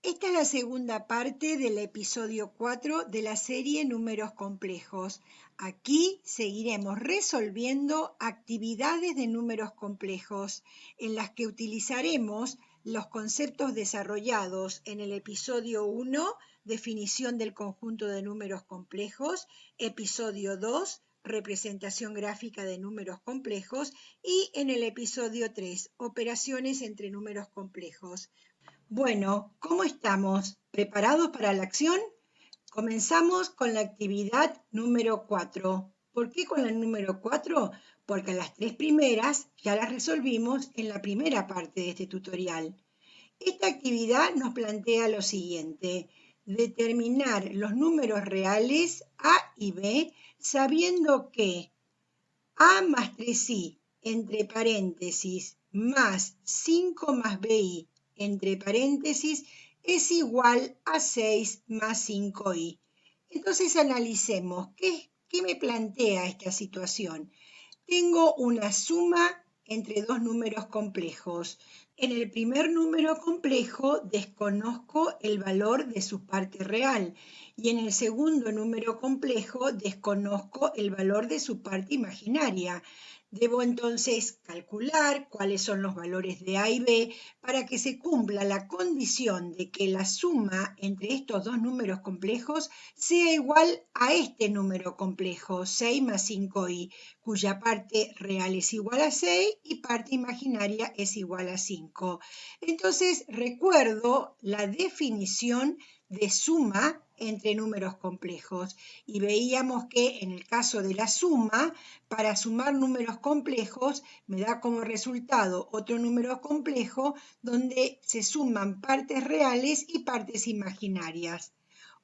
Esta es la segunda parte del episodio 4 de la serie Números Complejos. Aquí seguiremos resolviendo actividades de números complejos en las que utilizaremos los conceptos desarrollados en el episodio 1, definición del conjunto de números complejos, episodio 2, representación gráfica de números complejos y en el episodio 3, operaciones entre números complejos. Bueno, ¿cómo estamos? ¿Preparados para la acción? Comenzamos con la actividad número 4. ¿Por qué con la número 4? Porque las tres primeras ya las resolvimos en la primera parte de este tutorial. Esta actividad nos plantea lo siguiente: determinar los números reales A y B sabiendo que A más 3i entre paréntesis más 5 más bi entre paréntesis es igual a 6 más 5i. Entonces analicemos qué me plantea esta situación. Tengo una suma entre dos números complejos. En el primer número complejo desconozco el valor de su parte real y en el segundo número complejo desconozco el valor de su parte imaginaria. Debo entonces calcular cuáles son los valores de A y B para que se cumpla la condición de que la suma entre estos dos números complejos sea igual a este número complejo, 6 más 5i, cuya parte real es igual a 6 y parte imaginaria es igual a 5. Entonces recuerdo la definición de suma entre números complejos y veíamos que en el caso de la suma, para sumar números complejos me da como resultado otro número complejo donde se suman partes reales y partes imaginarias.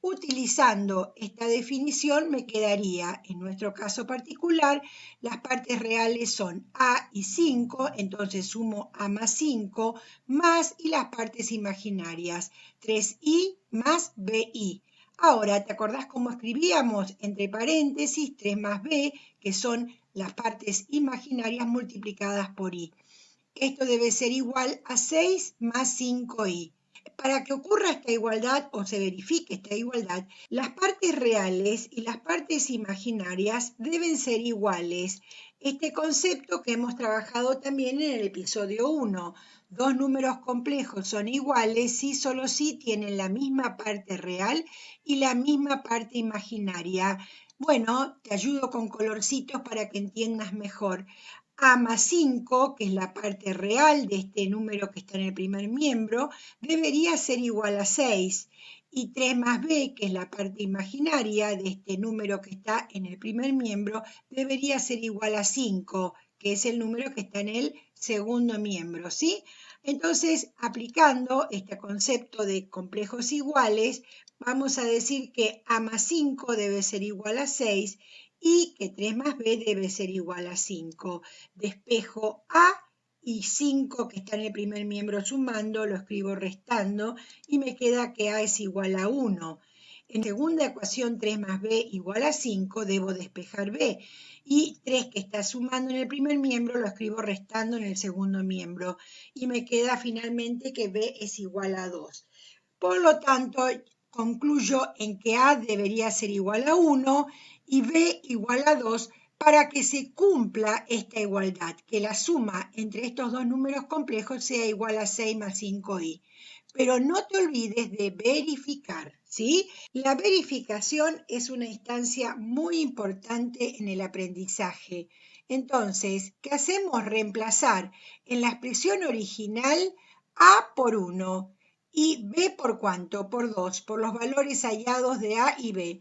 Utilizando esta definición me quedaría, en nuestro caso particular, las partes reales son A y 5, entonces sumo A más 5, más y las partes imaginarias, 3i más bi. Ahora, ¿te acordás cómo escribíamos? Entre paréntesis, 3 más b, que son las partes imaginarias multiplicadas por i. Esto debe ser igual a 6 más 5i. Para que ocurra esta igualdad o se verifique esta igualdad, las partes reales y las partes imaginarias deben ser iguales. Este concepto que hemos trabajado también en el episodio 1. Dos números complejos son iguales si solo si tienen la misma parte real y la misma parte imaginaria. Bueno, te ayudo con colorcitos para que entiendas mejor. A más 5, que es la parte real de este número que está en el primer miembro, debería ser igual a 6. Y 3 más b, que es la parte imaginaria de este número que está en el primer miembro, debería ser igual a 5, que es el número que está en el segundo miembro, ¿sí? Entonces, aplicando este concepto de complejos iguales, vamos a decir que A más 5 debe ser igual a 6 y que 3 más b debe ser igual a 5. Despejo A y 5 que está en el primer miembro sumando, lo escribo restando y me queda que A es igual a 1. En segunda ecuación 3 más b igual a 5, debo despejar b. Y 3 que está sumando en el primer miembro lo escribo restando en el segundo miembro. Y me queda finalmente que b es igual a 2. Por lo tanto, concluyo en que A debería ser igual a 1 y B igual a 2 para que se cumpla esta igualdad, que la suma entre estos dos números complejos sea igual a 6 más 5i. Pero no te olvides de verificar, ¿sí? La verificación es una instancia muy importante en el aprendizaje. Entonces, ¿qué hacemos? Reemplazar en la expresión original A por 1 y b por cuánto, por 2, por los valores hallados de a y b.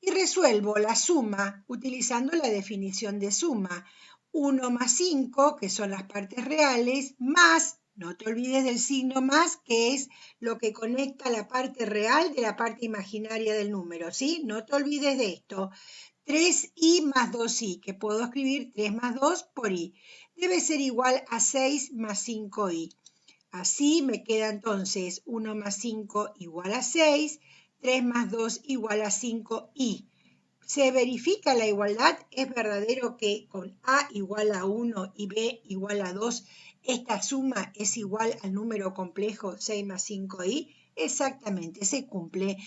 Y resuelvo la suma utilizando la definición de suma. 1 más 5, que son las partes reales, más, no te olvides del signo más, que es lo que conecta la parte real de la parte imaginaria del número, ¿sí? No te olvides de esto. 3i más 2i, que puedo escribir 3 más 2 por i. Debe ser igual a 6 más 5i. Así me queda entonces 1 más 5 igual a 6, 3 más 2 igual a 5i. Se verifica la igualdad, es verdadero que con A igual a 1 y B igual a 2, esta suma es igual al número complejo 6 más 5i. Exactamente, se cumple.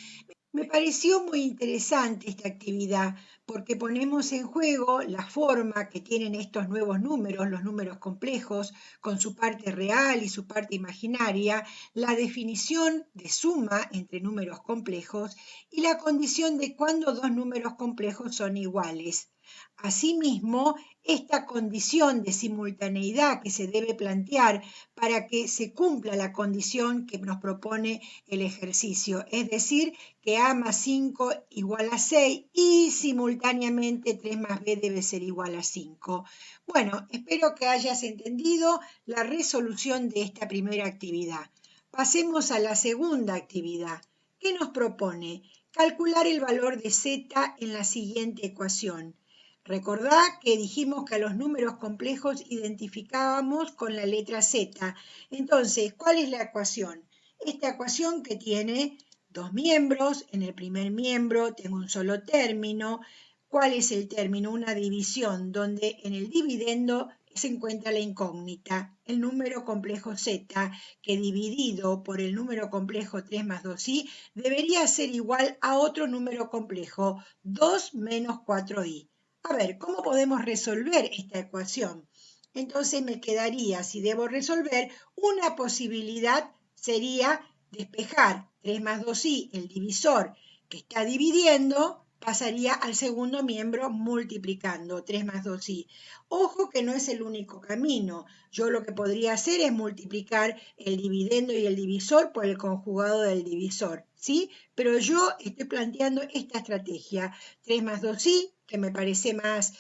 Me pareció muy interesante esta actividad porque ponemos en juego la forma que tienen estos nuevos números, los números complejos, con su parte real y su parte imaginaria, la definición de suma entre números complejos y la condición de cuando dos números complejos son iguales. Asimismo, esta condición de simultaneidad que se debe plantear para que se cumpla la condición que nos propone el ejercicio, es decir, que A más 5 igual a 6 y simultáneamente 3 más B debe ser igual a 5. Bueno, espero que hayas entendido la resolución de esta primera actividad. Pasemos a la segunda actividad. ¿Qué nos propone? Calcular el valor de Z en la siguiente ecuación. Recordá que dijimos que a los números complejos identificábamos con la letra Z. Entonces, ¿cuál es la ecuación? Esta ecuación que tiene dos miembros, en el primer miembro tengo un solo término. ¿Cuál es el término? Una división donde en el dividendo se encuentra la incógnita, el número complejo Z, que dividido por el número complejo 3 más 2i debería ser igual a otro número complejo, 2 menos 4i. A ver, ¿cómo podemos resolver esta ecuación? Entonces me quedaría, si debo resolver, una posibilidad sería despejar 3 más 2i, el divisor que está dividiendo, pasaría al segundo miembro multiplicando 3 más 2i. Ojo que no es el único camino. Yo lo que podría hacer es multiplicar el dividendo y el divisor por el conjugado del divisor, ¿sí? Pero yo estoy planteando esta estrategia. 3 más 2i, que me parece más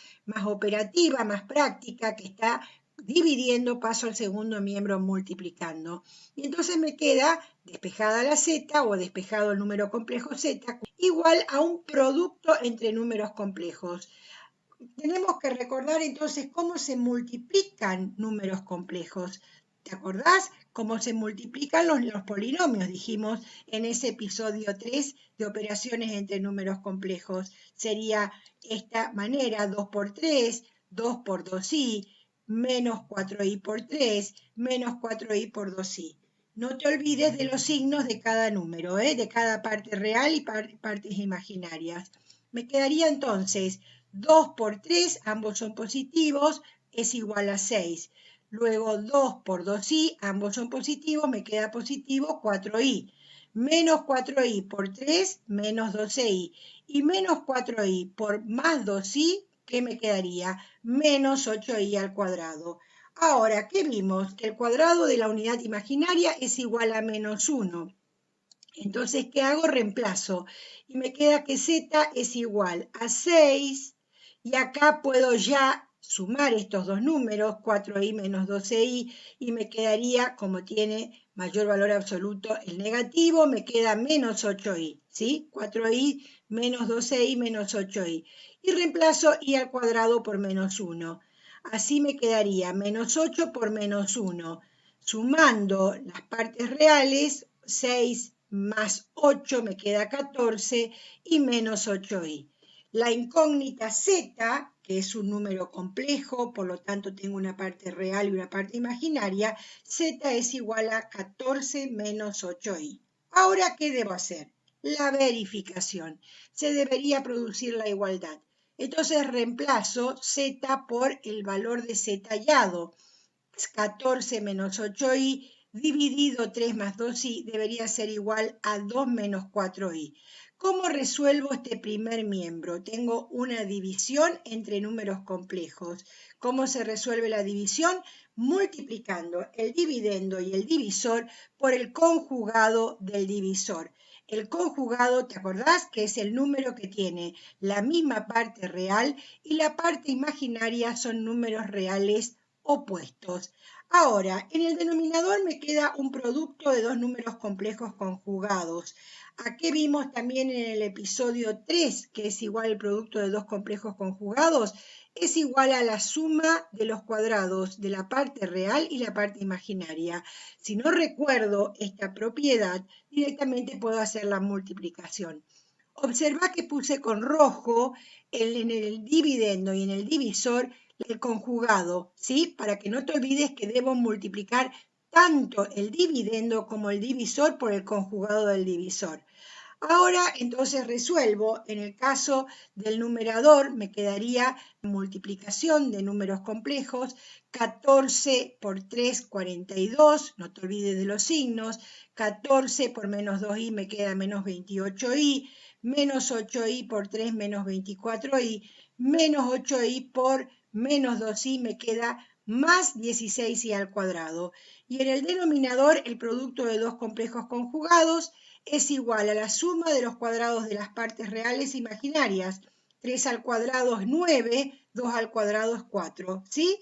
operativa, más práctica, que está dividiendo, paso al segundo miembro multiplicando. Y entonces me queda despejada la z o despejado el número complejo z igual a un producto entre números complejos. Tenemos que recordar entonces cómo se multiplican números complejos. ¿Te acordás? Cómo se multiplican los polinomios, dijimos en ese episodio 3 de operaciones entre números complejos. Sería esta manera: 2 por 3, 2 por 2i, menos 4i por 3, menos 4i por 2i. No te olvides de los signos de cada número, de cada parte real y partes imaginarias. Me quedaría entonces 2 por 3, ambos son positivos, es igual a 6. Luego 2 por 2i, ambos son positivos, me queda positivo 4i. Menos 4i por 3, menos 12i. Y menos 4i por más 2i, ¿qué me quedaría? Menos 8i al cuadrado. Ahora, ¿qué vimos? Que el cuadrado de la unidad imaginaria es igual a menos 1. Entonces, ¿qué hago? Reemplazo. Y me queda que z es igual a 6. Y acá puedo ya sumar estos dos números, 4i menos 12i, y me quedaría, como tiene mayor valor absoluto el negativo, me queda menos 8i, ¿sí? 4i menos 12i menos 8i. Y reemplazo i al cuadrado por menos 1. Así me quedaría menos 8 por menos 1. Sumando las partes reales, 6 más 8 me queda 14 y menos 8i. La incógnita z, que es un número complejo, por lo tanto tengo una parte real y una parte imaginaria, z es igual a 14 menos 8i. Ahora, ¿qué debo hacer? La verificación. Se debería producir la igualdad. Entonces reemplazo z por el valor de z hallado. 14 menos 8i dividido 3 más 2i debería ser igual a 2 menos 4i. ¿Cómo resuelvo este primer miembro? Tengo una división entre números complejos. ¿Cómo se resuelve la división? Multiplicando el dividendo y el divisor por el conjugado del divisor. El conjugado, ¿te acordás? Que es el número que tiene la misma parte real y la parte imaginaria son números reales opuestos. Ahora, en el denominador me queda un producto de dos números complejos conjugados. Aquí vimos también en el episodio 3, que es igual al producto de dos complejos conjugados, es igual a la suma de los cuadrados de la parte real y la parte imaginaria. Si no recuerdo esta propiedad, directamente puedo hacer la multiplicación. Observa que puse con rojo en el dividendo y en el divisor el conjugado, ¿sí? Para que no te olvides que debo multiplicar tanto el dividendo como el divisor por el conjugado del divisor. Ahora entonces resuelvo. En el caso del numerador me quedaría multiplicación de números complejos. 14 por 3, 42. No te olvides de los signos. 14 por menos 2i me queda menos 28i. Menos 8i por 3 menos 24i. Menos 8i por menos 2i me queda más 16i al cuadrado. Y en el denominador el producto de dos complejos conjugados es igual a la suma de los cuadrados de las partes reales e imaginarias. 3 al cuadrado es 9, 2 al cuadrado es 4, ¿sí?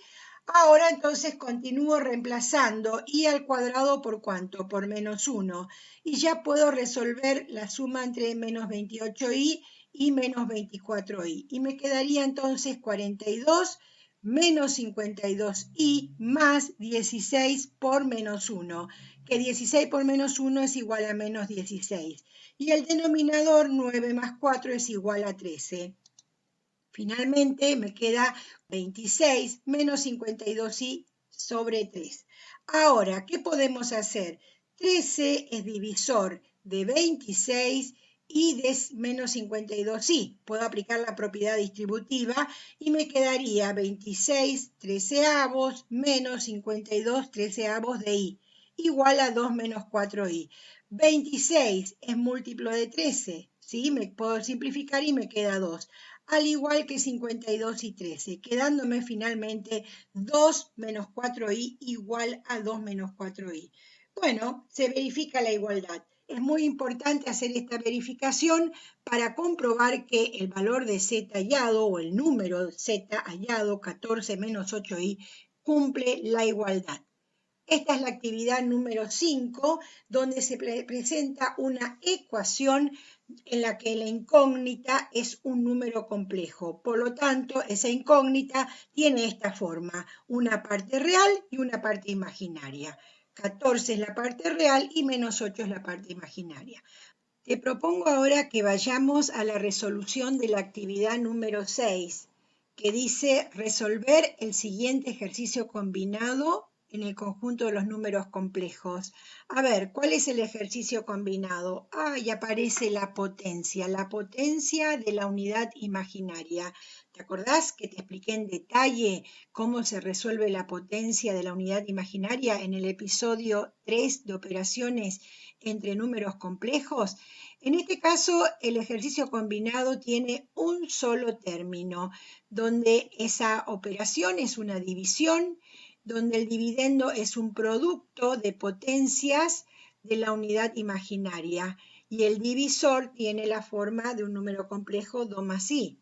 Ahora entonces continúo reemplazando i al cuadrado por ¿cuánto? Por menos 1. Y ya puedo resolver la suma entre menos 28i y menos 24i. Y me quedaría entonces 42 menos 52i más 16 por menos 1, que 16 por menos 1 es igual a menos 16. Y el denominador 9 más 4 es igual a 13. Finalmente me queda 26 menos 52i sobre 3. Ahora, ¿qué podemos hacer? 13 es divisor de 26 y de menos 52i. Puedo aplicar la propiedad distributiva y me quedaría 26 treceavos menos 52 treceavos de i, igual a 2 menos 4i. 26 es múltiplo de 13, ¿sí? Me puedo simplificar y me queda 2. Al igual que 52 y 13, quedándome finalmente 2 menos 4i igual a 2 menos 4i. Bueno, se verifica la igualdad. Es muy importante hacer esta verificación para comprobar que el valor de z hallado o el número z hallado, 14 menos 8i, cumple la igualdad. Esta es la actividad número 5, donde se presenta una ecuación en la que la incógnita es un número complejo. Por lo tanto, esa incógnita tiene esta forma, una parte real y una parte imaginaria. 14 es la parte real y menos 8 es la parte imaginaria. Te propongo ahora que vayamos a la resolución de la actividad número 6, que dice resolver el siguiente ejercicio combinado en el conjunto de los números complejos. A ver, ¿cuál es el ejercicio combinado? Y aparece la potencia de la unidad imaginaria. ¿Te acordás que te expliqué en detalle cómo se resuelve la potencia de la unidad imaginaria en el episodio 3 de operaciones entre números complejos? En este caso, el ejercicio combinado tiene un solo término, donde esa operación es una división, donde el dividendo es un producto de potencias de la unidad imaginaria y el divisor tiene la forma de un número complejo 2 más i.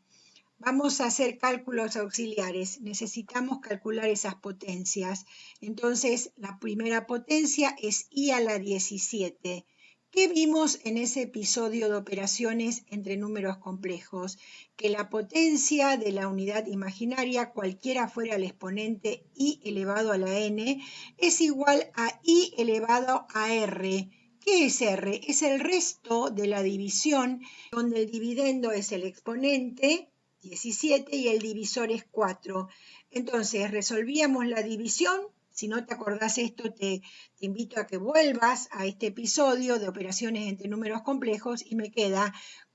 Vamos a hacer cálculos auxiliares. Necesitamos calcular esas potencias. Entonces, la primera potencia es i a la 17. ¿Qué vimos en ese episodio de operaciones entre números complejos? Que la potencia de la unidad imaginaria, cualquiera fuera el exponente i elevado a la n, es igual a i elevado a r. ¿Qué es r? Es el resto de la división, donde el dividendo es el exponente, 17, y el divisor es 4. Entonces, resolvíamos la división. Si no te acordás esto, te invito a que vuelvas a este episodio de operaciones entre números complejos y me queda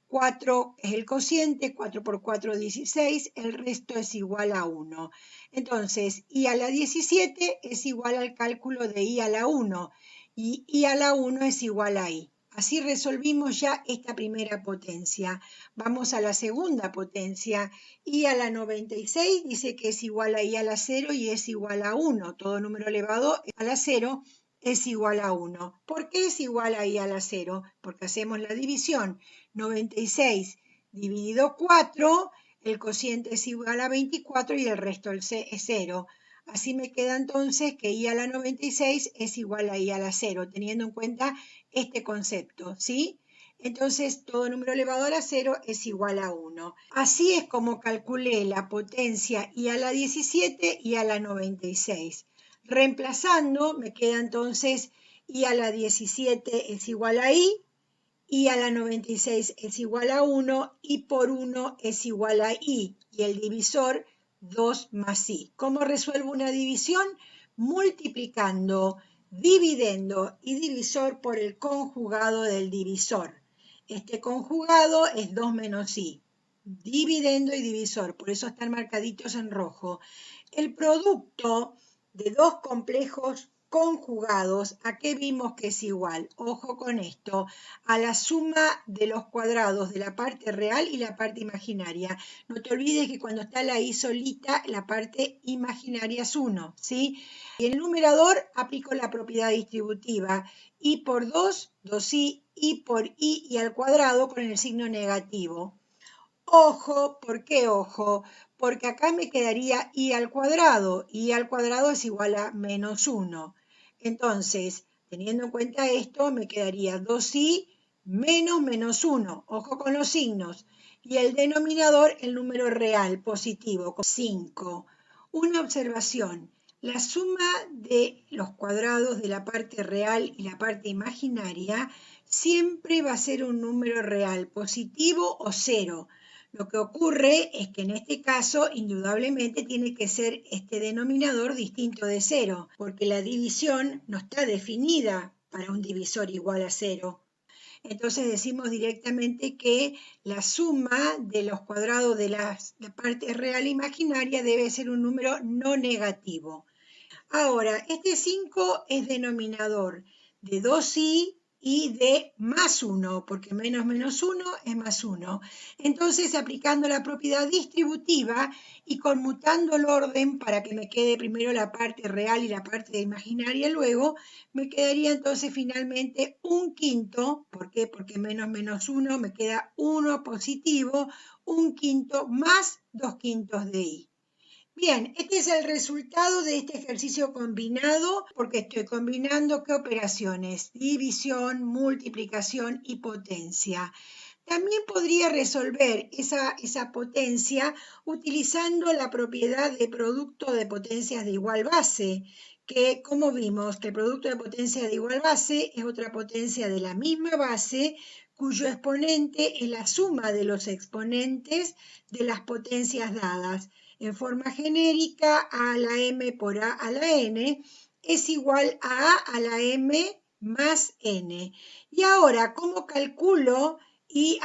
4 es el cociente, 4 por 4, 16, el resto es igual a 1. Entonces, i a la 17 es igual al cálculo de i a la 1 y i a la 1 es igual a i. Así resolvimos ya esta primera potencia. Vamos a la segunda potencia. I a la 96 dice que es igual a i a la 0 y es igual a 1. Todo número elevado a la 0 es igual a 1. ¿Por qué es igual a i a la 0? Porque hacemos la división. 96 dividido 4, el cociente es igual a 24 y el resto es 0. Así me queda entonces que i a la 96 es igual a i a la 0, teniendo en cuenta este concepto, ¿sí? Entonces, todo número elevado a la 0 es igual a 1. Así es como calculé la potencia i a la 17 y a la 96. Reemplazando, me queda entonces i a la 17 es igual a i a la 96 es igual a 1, y por 1 es igual a i, y el divisor 2 más i. ¿Cómo resuelvo una división? Multiplicando dividendo y divisor por el conjugado del divisor. Este conjugado es 2 menos i. Dividendo y divisor, por eso están marcaditos en rojo. El producto de dos complejos conjugados, ¿a qué vimos que es igual? Ojo con esto, a la suma de los cuadrados de la parte real y la parte imaginaria. No te olvides que cuando está la i solita, la parte imaginaria es 1, ¿sí? Y en el numerador aplico la propiedad distributiva. I por 2, 2i, i por i y al cuadrado con el signo negativo. Ojo, ¿por qué ojo? Porque acá me quedaría i al cuadrado. I al cuadrado es igual a menos 1. Entonces, teniendo en cuenta esto, me quedaría 2i menos 1. Ojo con los signos. Y el denominador, el número real, positivo, 5. Una observación. La suma de los cuadrados de la parte real y la parte imaginaria siempre va a ser un número real, positivo o cero. Lo que ocurre es que en este caso, indudablemente, tiene que ser este denominador distinto de 0, porque la división no está definida para un divisor igual a 0. Entonces decimos directamente que la suma de los cuadrados de la parte real e imaginaria debe ser un número no negativo. Ahora, este 5 es denominador de 2i y de más 1, porque menos 1 es más 1. Entonces, aplicando la propiedad distributiva y conmutando el orden para que me quede primero la parte real y la parte imaginaria luego, me quedaría entonces finalmente un quinto. ¿Por qué? Porque menos 1 me queda 1 positivo, un quinto más 2 quintos de i. Bien, este es el resultado de este ejercicio combinado, porque estoy combinando ¿qué operaciones? División, multiplicación y potencia. También podría resolver esa potencia utilizando la propiedad de producto de potencias de igual base, que como vimos que el producto de potencia de igual base es otra potencia de la misma base, cuyo exponente es la suma de los exponentes de las potencias dadas. En forma genérica, a a la m por a a la n es igual a la m más n. Y ahora, ¿cómo calculo i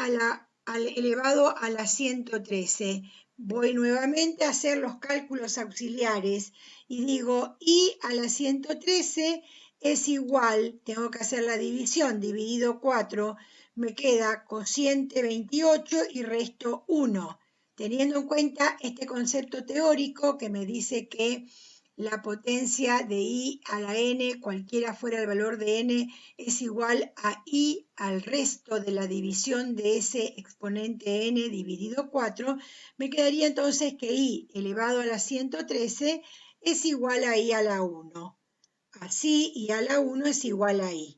elevado a la 113? Voy nuevamente a hacer los cálculos auxiliares y digo i a la 113 es igual, tengo que hacer la división, dividido 4, me queda cociente 28 y resto 1. Teniendo en cuenta este concepto teórico que me dice que la potencia de i a la n, cualquiera fuera el valor de n, es igual a i al resto de la división de ese exponente n dividido 4, me quedaría entonces que i elevado a la 113 es igual a i a la 1. Así, i a la 1 es igual a i.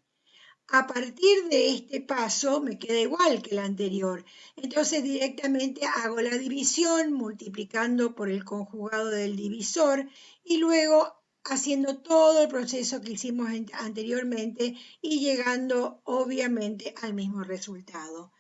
A partir de este paso me queda igual que el anterior. Entonces directamente hago la división multiplicando por el conjugado del divisor y luego haciendo todo el proceso que hicimos anteriormente y llegando obviamente al mismo resultado.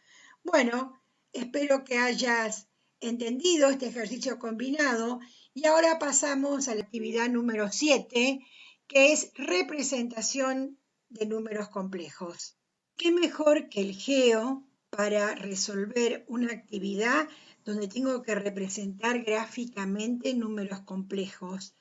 Bueno, espero que hayas entendido este ejercicio combinado y ahora pasamos a la actividad número 7, que es representación de números complejos. ¿Qué mejor que el geo para resolver una actividad donde tengo que representar gráficamente números complejos?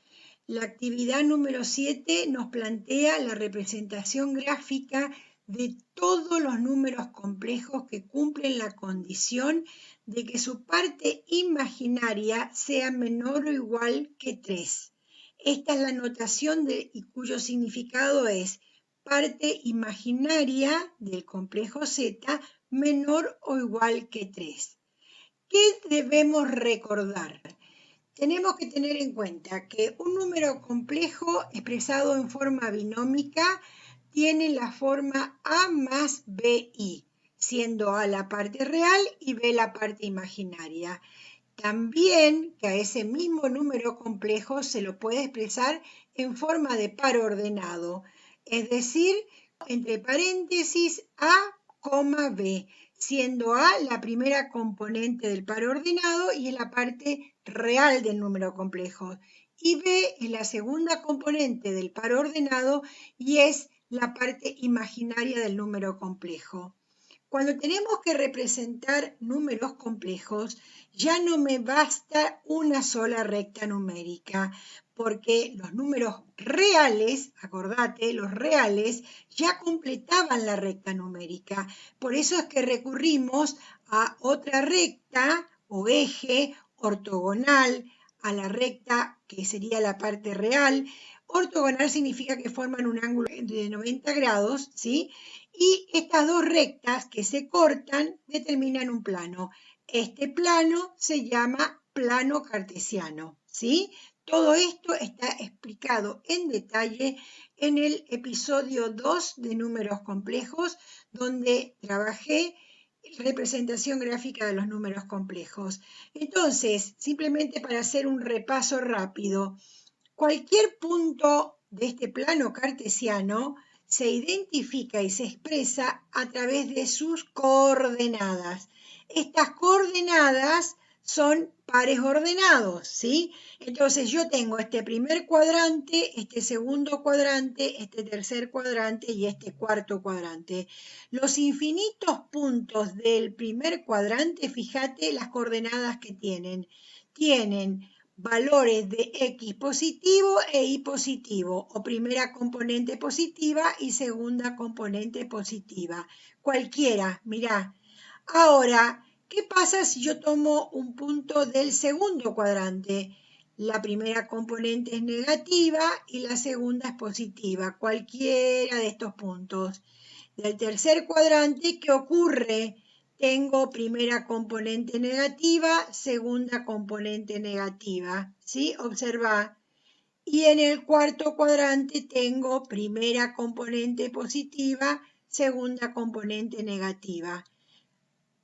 La actividad número 7 nos plantea la representación gráfica de todos los números complejos que cumplen la condición de que su parte imaginaria sea menor o igual que 3. Esta es la notación y cuyo significado es parte imaginaria del complejo Z menor o igual que 3. ¿Qué debemos recordar? Tenemos que tener en cuenta que un número complejo expresado en forma binómica tiene la forma a más bi, siendo a la parte real y b la parte imaginaria. También que a ese mismo número complejo se lo puede expresar en forma de par ordenado, es decir, entre paréntesis a, b, siendo a la primera componente del par ordenado y es la parte real del número complejo, y B es la segunda componente del par ordenado y es la parte imaginaria del número complejo. Cuando tenemos que representar números complejos, ya no me basta una sola recta numérica, porque los números reales, acordate, los reales ya completaban la recta numérica. Por eso es que recurrimos a otra recta o eje ortogonal a la recta que sería la parte real. Ortogonal significa que forman un ángulo de 90 grados, ¿sí? Y estas dos rectas que se cortan determinan un plano. Este plano se llama plano cartesiano, ¿sí? Todo esto está explicado en detalle en el episodio 2 de números complejos, donde trabajé representación gráfica de los números complejos. Entonces, simplemente para hacer un repaso rápido, cualquier punto de este plano cartesiano se identifica y se expresa a través de sus coordenadas. Estas coordenadas son pares ordenados, ¿sí? Entonces yo tengo este primer cuadrante, este segundo cuadrante, este tercer cuadrante y este cuarto cuadrante. Los infinitos puntos del primer cuadrante, fíjate las coordenadas que tienen. Tienen valores de X positivo e Y positivo, o primera componente positiva y segunda componente positiva. Cualquiera, mirá. Ahora, ¿qué pasa si yo tomo un punto del segundo cuadrante? La primera componente es negativa y la segunda es positiva, cualquiera de estos puntos. Del tercer cuadrante, ¿qué ocurre? Tengo primera componente negativa, segunda componente negativa, ¿sí? Observa. Y en el cuarto cuadrante tengo primera componente positiva, segunda componente negativa.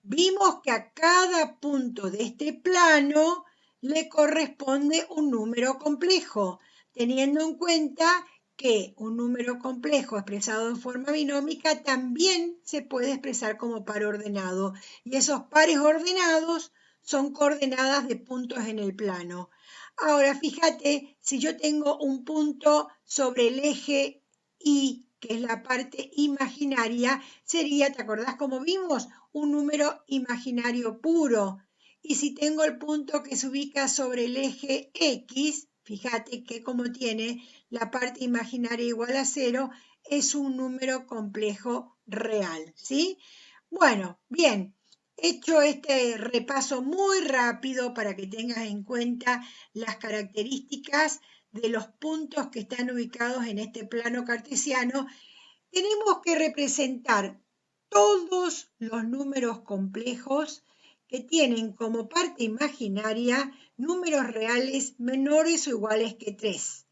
Vimos que a cada punto de este plano le corresponde un número complejo, teniendo en cuenta que un número complejo expresado en forma binómica también se puede expresar como par ordenado, y esos pares ordenados son coordenadas de puntos en el plano. Ahora, fíjate, si yo tengo un punto sobre el eje Y, que es la parte imaginaria, sería, ¿te acordás cómo vimos? Un número imaginario puro. Y si tengo el punto que se ubica sobre el eje X, fíjate que como tiene la parte imaginaria igual a 0, es un número complejo real, ¿sí? Bueno, bien, hecho este repaso muy rápido para que tengas en cuenta las características de los puntos que están ubicados en este plano cartesiano, tenemos que representar todos los números complejos que tienen como parte imaginaria números reales menores o iguales que 3.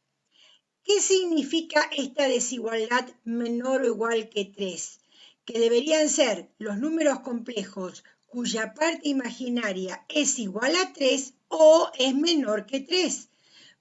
¿Qué significa esta desigualdad menor o igual que 3? Que deberían ser los números complejos cuya parte imaginaria es igual a 3 o es menor que 3.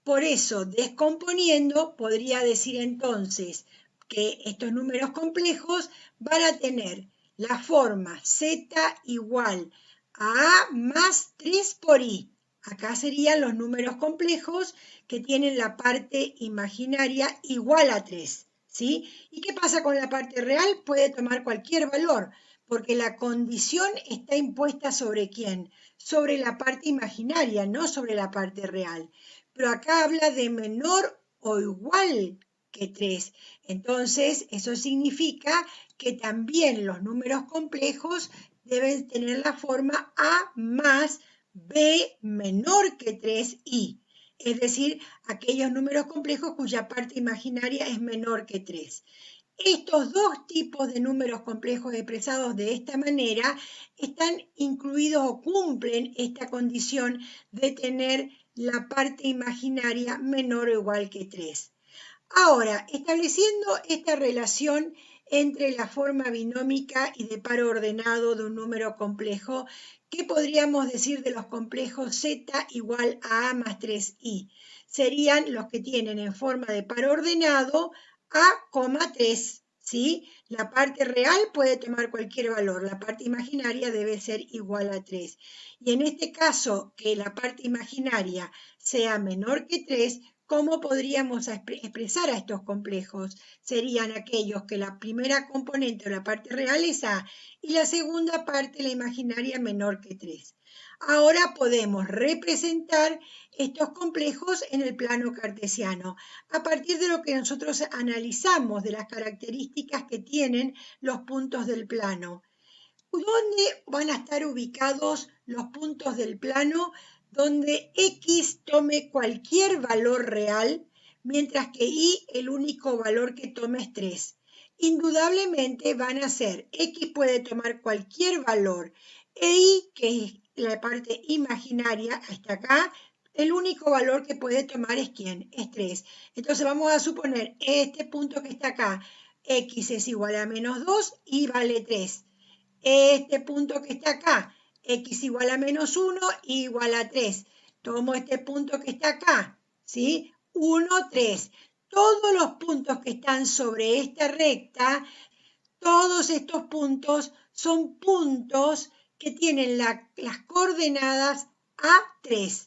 Por eso, descomponiendo, podría decir entonces que estos números complejos van a tener la forma z igual a A más 3 por I. Acá serían los números complejos que tienen la parte imaginaria igual a 3, ¿sí? ¿Y qué pasa con la parte real? Puede tomar cualquier valor, porque la condición está impuesta ¿sobre quién? Sobre la parte imaginaria, no sobre la parte real. Pero acá habla de menor o igual que 3. Entonces, eso significa que también los números complejos deben tener la forma A más B menor que 3i, es decir, aquellos números complejos cuya parte imaginaria es menor que 3. Estos dos tipos de números complejos expresados de esta manera están incluidos o cumplen esta condición de tener la parte imaginaria menor o igual que 3. Ahora, estableciendo esta relación entre la forma binómica y de par ordenado de un número complejo, ¿qué podríamos decir de los complejos z igual a A más 3i? Serían los que tienen en forma de par ordenado A, 3, ¿sí? La parte real puede tomar cualquier valor, la parte imaginaria debe ser igual a 3. Y en este caso, que la parte imaginaria sea menor que 3, ¿cómo podríamos expresar a estos complejos? Serían aquellos que la primera componente o la parte real es A y la segunda parte, la imaginaria, menor que 3. Ahora podemos representar estos complejos en el plano cartesiano, a partir de lo que nosotros analizamos de las características que tienen los puntos del plano. ¿Dónde van a estar ubicados los puntos del plano? Donde X tome cualquier valor real, mientras que Y el único valor que tome es 3. Indudablemente van a ser, X puede tomar cualquier valor, e Y, que es la parte imaginaria, hasta acá, el único valor que puede tomar es ¿quién? Es 3. Entonces vamos a suponer este punto que está acá, X es igual a menos 2 y vale 3. Este punto que está acá, X igual a menos 1 igual a 3. Tomo este punto que está acá, ¿sí? 1, 3. Todos los puntos que están sobre esta recta, todos estos puntos son puntos que tienen las coordenadas A3,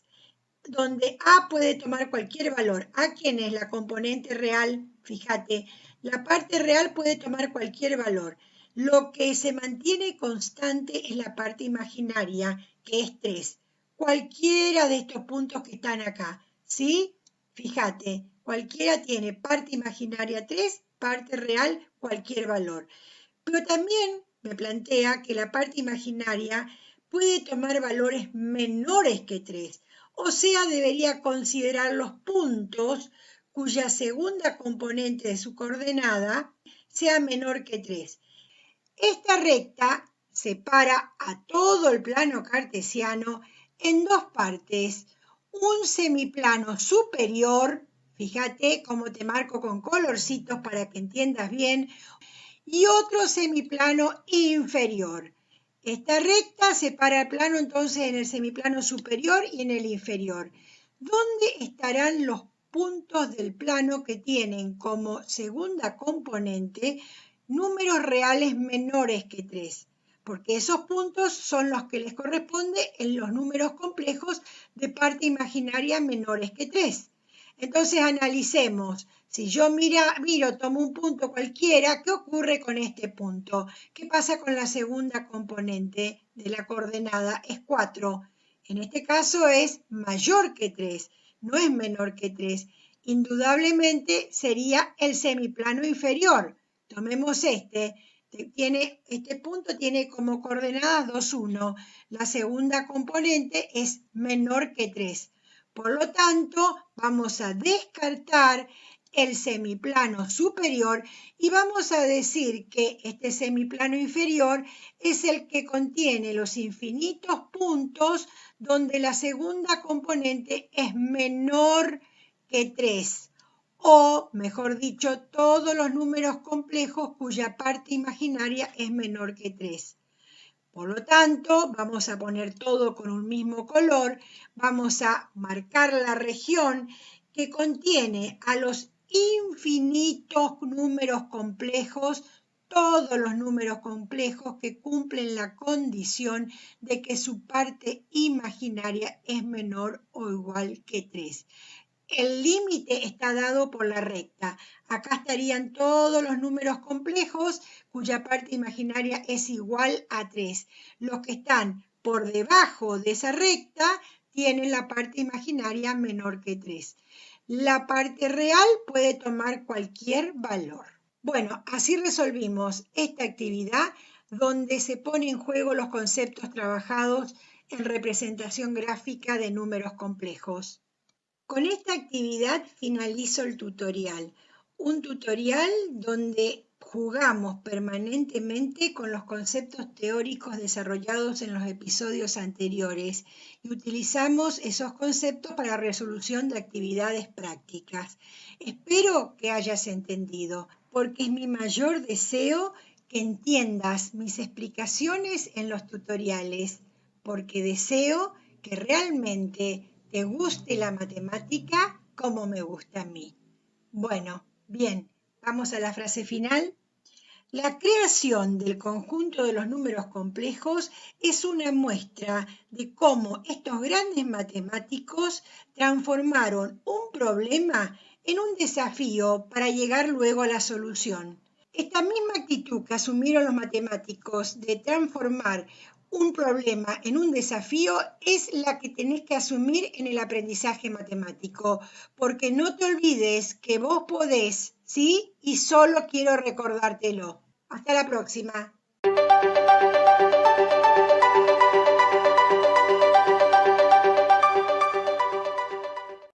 donde A puede tomar cualquier valor. ¿A quién es la componente real? Fíjate, la parte real puede tomar cualquier valor. Lo que se mantiene constante es la parte imaginaria, que es 3. Cualquiera de estos puntos que están acá, ¿sí? Fíjate, cualquiera tiene parte imaginaria 3, parte real cualquier valor. Pero también me plantea que la parte imaginaria puede tomar valores menores que 3. O sea, debería considerar los puntos cuya segunda componente de su coordenada sea menor que 3. Esta recta separa a todo el plano cartesiano en dos partes. Un semiplano superior, fíjate cómo te marco con colorcitos para que entiendas bien, y otro semiplano inferior. Esta recta separa el plano entonces en el semiplano superior y en el inferior. ¿Dónde estarán los puntos del plano que tienen como segunda componente números reales menores que 3? Porque esos puntos son los que les corresponde en los números complejos de parte imaginaria menores que 3. Entonces analicemos. Si yo miro, tomo un punto cualquiera, ¿qué ocurre con este punto? ¿Qué pasa con la segunda componente de la coordenada? Es 4. En este caso es mayor que 3, no es menor que 3. Indudablemente sería el semiplano inferior. Tomemos este. Este punto tiene como coordenadas 2, 1. La segunda componente es menor que 3. Por lo tanto, vamos a descartar el semiplano superior y vamos a decir que este semiplano inferior es el que contiene los infinitos puntos donde la segunda componente es menor que 3. O, mejor dicho, todos los números complejos cuya parte imaginaria es menor que 3. Por lo tanto, vamos a poner todo con un mismo color, vamos a marcar la región que contiene a los infinitos números complejos, todos los números complejos que cumplen la condición de que su parte imaginaria es menor o igual que 3. El límite está dado por la recta. Acá estarían todos los números complejos cuya parte imaginaria es igual a 3. Los que están por debajo de esa recta tienen la parte imaginaria menor que 3. La parte real puede tomar cualquier valor. Bueno, así resolvimos esta actividad donde se ponen en juego los conceptos trabajados en representación gráfica de números complejos. Con esta actividad finalizo el tutorial, un tutorial donde jugamos permanentemente con los conceptos teóricos desarrollados en los episodios anteriores y utilizamos esos conceptos para la resolución de actividades prácticas. Espero que hayas entendido, porque es mi mayor deseo que entiendas mis explicaciones en los tutoriales, porque deseo que realmente te guste la matemática como me gusta a mí. Bueno, bien, vamos a la frase final. La creación del conjunto de los números complejos es una muestra de cómo estos grandes matemáticos transformaron un problema en un desafío para llegar luego a la solución. Esta misma actitud que asumieron los matemáticos de transformar un problema en un desafío es la que tenés que asumir en el aprendizaje matemático, porque no te olvides que vos podés, ¿sí? Y solo quiero recordártelo. Hasta la próxima.